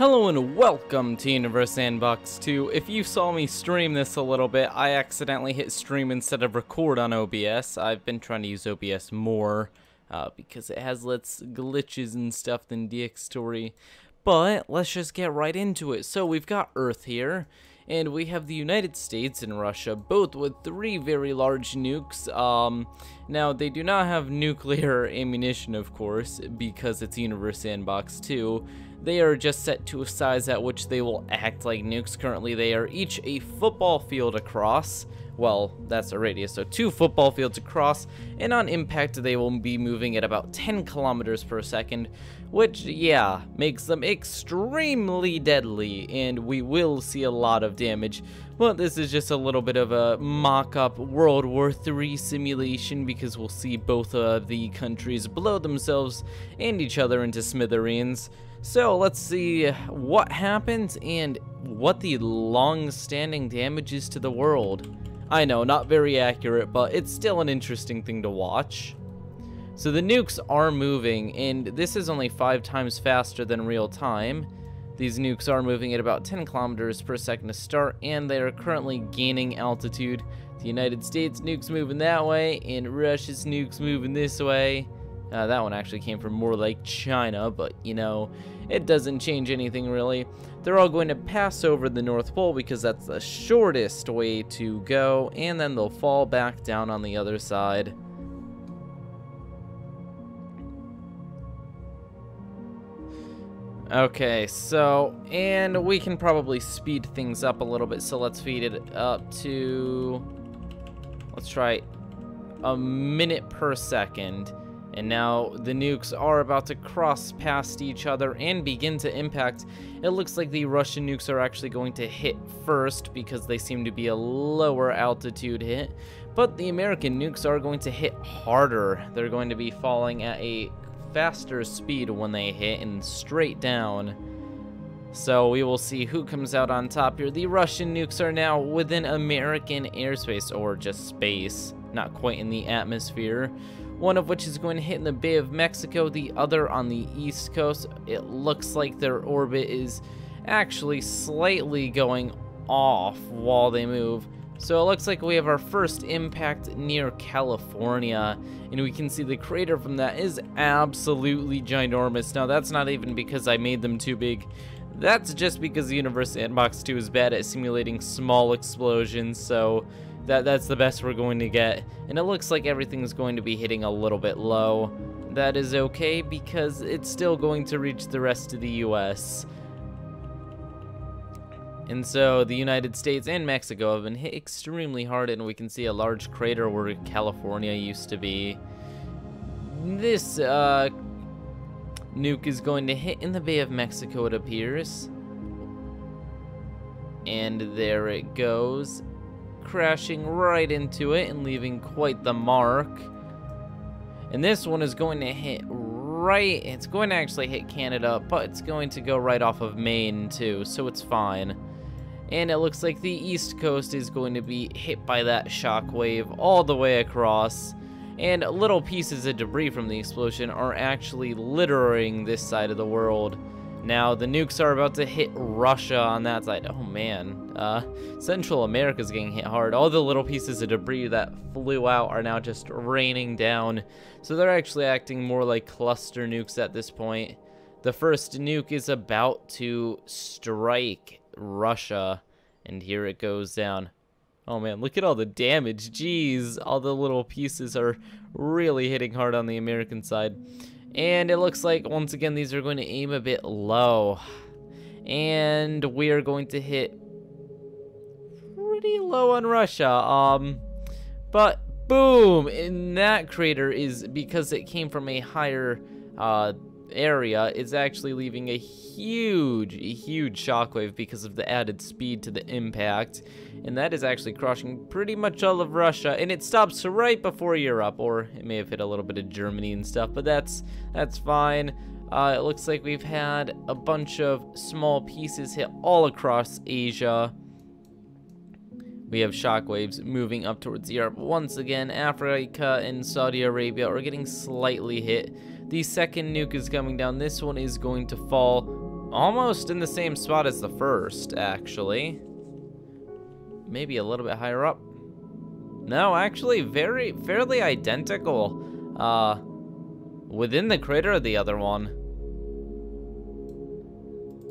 Hello and welcome to Sandbox 2. If you saw me stream this a little bit, I accidentally hit stream instead of record on OBS. I've been trying to use OBS more because it has less glitches and stuff than DxStory. But let's just get right into it. So we've got Earth here, and we have the United States and Russia, both with 3 very large nukes. Now, they do not have nuclear ammunition, of course, because it's Sandbox 2. They are just set to a size at which they will act like nukes. Currently, they are each a football field across. Well, that's a radius, so 2 football fields across, and on impact, they will be moving at about 10 kilometers per second, which, yeah, makes them extremely deadly, and we will see a lot of damage. But this is just a little bit of a mock-up World War III simulation, because we'll see both of the countries blow themselves and each other into smithereens. So let's see what happens and what the long-standing damage is to the world. I know, not very accurate, but it's still an interesting thing to watch. So the nukes are moving, and this is only 5 times faster than real time. These nukes are moving at about 10 kilometers per second to start, and they are currently gaining altitude. The United States nukes moving that way, and Russia's nukes moving this way. That one actually came from more like China, but you know, it doesn't change anything really. They're all going to pass over the North Pole because that's the shortest way to go, and then they'll fall back down on the other side. Okay, so, and we can probably speed things up a little bit, so let's speed it up to, let's try a minute per second. And now the nukes are about to cross past each other and begin to impact. It looks like the Russian nukes are actually going to hit first because they seem to be a lower altitude hit. But the American nukes are going to hit harder. They're going to be falling at a faster speed when they hit and straight down. So we will see who comes out on top here. The Russian nukes are now within American airspace, or just space, not quite in the atmosphere. One of which is going to hit in the Bay of Mexico, the other on the East Coast. It looks like their orbit is actually slightly going off while they move. So it looks like we have our first impact near California, and we can see the crater from that is absolutely ginormous. Now that's not even because I made them too big. That's just because the Sandbox 2 is bad at simulating small explosions, so that's the best we're going to get. And it looks like everything's going to be hitting a little bit low. That is okay because it's still going to reach the rest of the US. And so the United States and Mexico have been hit extremely hard, and we can see a large crater where California used to be. This nuke is going to hit in the Bay of Mexico, it appears. And there it goes, crashing right into it and leaving quite the mark. And this one is going to hit right, it's going to actually hit Canada, but it's going to go right off of Maine too, so it's fine. And it looks like the East Coast is going to be hit by that shockwave all the way across. And little pieces of debris from the explosion are actually littering this side of the world. Now, the nukes are about to hit Russia on that side. Oh, man. Central America's getting hit hard. All the little pieces of debris that flew out are now just raining down. So they're actually acting more like cluster nukes at this point. The first nuke is about to strike Russia, and here it goes down. Oh, man, look at all the damage. Jeez, all the little pieces are really hitting hard on the American side. And it looks like, once again, these are going to aim a bit low. And we are going to hit pretty low on Russia. But, boom! And that crater is, because it came from a higher area, it's actually leaving a huge shockwave because of the added speed to the impact. And that is actually crushing pretty much all of Russia, and it stops right before Europe, or it may have hit a little bit of Germany and stuff, but that's fine. It looks like we've had a bunch of small pieces hit all across Asia. We have shockwaves moving up towards Europe. Once again, Africa and Saudi Arabia are getting slightly hit. The second nuke is coming down. This one is going to fall almost in the same spot as the first, actually. Maybe a little bit higher up. No, actually, fairly identical. Within the crater of the other one.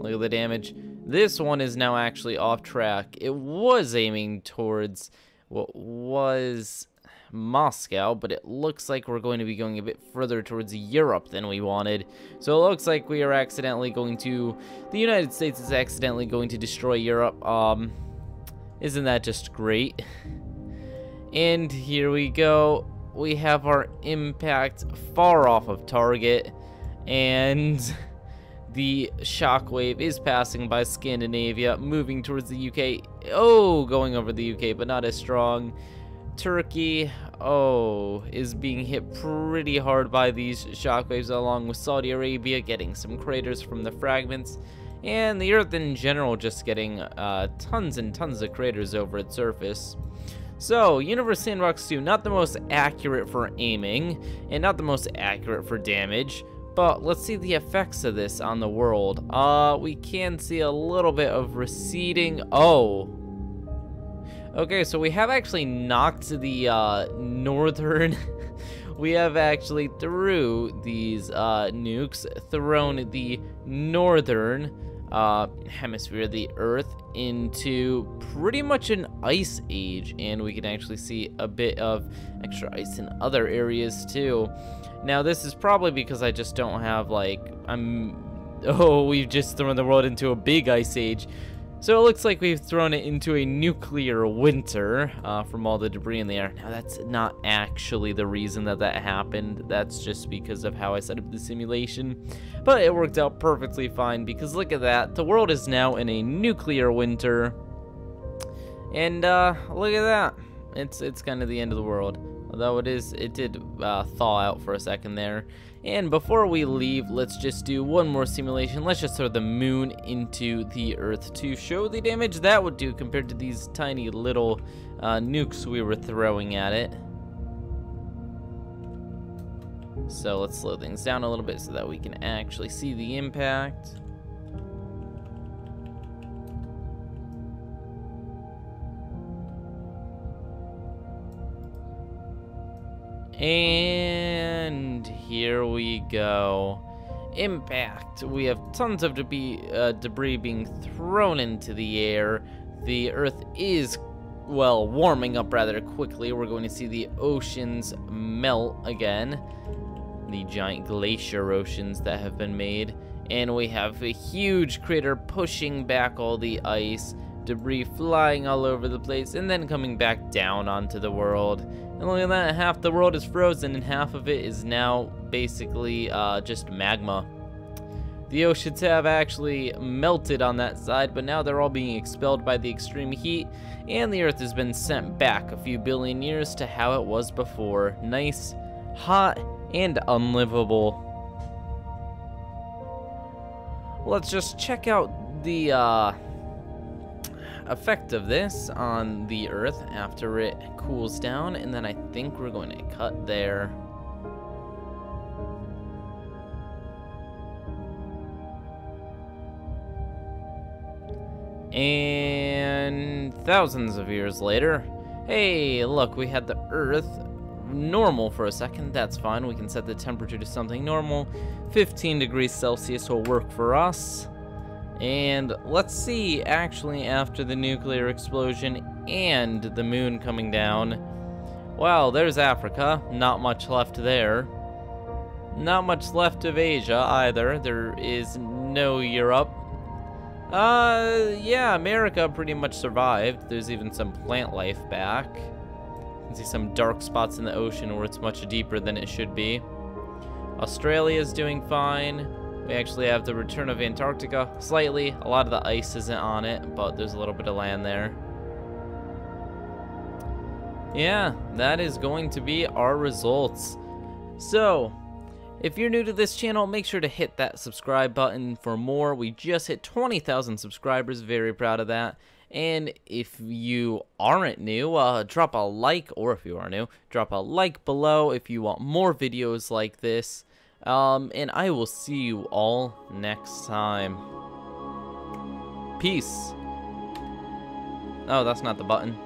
Look at the damage. This one is now actually off track. It was aiming towards what was Moscow, but it looks like we're going to be going a bit further towards Europe than we wanted. So it looks like we are accidentally going to, the United States is accidentally going to destroy Europe. Isn't that just great? And here we go. We have our impact far off of target, and the shockwave is passing by Scandinavia, moving towards the UK. Oh, going over the UK, but not as strong. Turkey, oh, is being hit pretty hard by these shockwaves, along with Saudi Arabia getting some craters from the fragments, and the Earth in general just getting tons and tons of craters over its surface. So, Universe Sandbox 2, not the most accurate for aiming, and not the most accurate for damage, but let's see the effects of this on the world. We can see a little bit of receding. Oh. Okay, so we have actually knocked the northern... we have actually, through these nukes, thrown the northern hemisphere of the Earth into pretty much an ice age, and we can actually see a bit of extra ice in other areas too. Now this is probably because I just don't have, like, we've just thrown the world into a big ice age. So it looks like we've thrown it into a nuclear winter from all the debris in the air. Now that's not actually the reason that happened. That's just because of how I set up the simulation. But it worked out perfectly fine because look at that. The world is now in a nuclear winter. And look at that. It's kind of the end of the world. Although it did thaw out for a second there. And before we leave, let's just do one more simulation. Let's just throw the moon into the Earth to show the damage that would do compared to these tiny little nukes we were throwing at it. So let's slow things down a little bit so that we can actually see the impact. And here we go. Impact. We have tons of debris being thrown into the air. The Earth is, well, warming up rather quickly. We're going to see the oceans melt again. The giant glacier oceans that have been made. And we have a huge crater pushing back all the ice. Debris flying all over the place and then coming back down onto the world. And look at that, half the world is frozen and half of it is now basically just magma. The oceans have actually melted on that side, but now they're all being expelled by the extreme heat, and the Earth has been sent back a few billion years to how it was before. Nice, hot, and unlivable. Let's just check out the effect of this on the Earth after it cools down, and then I think we're going to cut there. And thousands of years later, hey, look, we had the Earth normal for a second. That's fine. We can set the temperature to something normal. 15 degrees Celsius will work for us. And let's see, actually, after the nuclear explosion and the moon coming down. Wow, there's Africa. Not much left there. Not much left of Asia either. There is no Europe. Yeah, America pretty much survived. There's even some plant life back. You can see some dark spots in the ocean where it's much deeper than it should be. Australia's doing fine. We actually have the return of Antarctica, slightly. A lot of the ice isn't on it, but there's a little bit of land there. Yeah, that is going to be our results. So, if you're new to this channel, make sure to hit that subscribe button for more. We just hit 20,000 subscribers, very proud of that. And if you aren't new, drop a like, or if you are new, drop a like below if you want more videos like this. And I will see you all next time. Peace. Oh, that's not the button.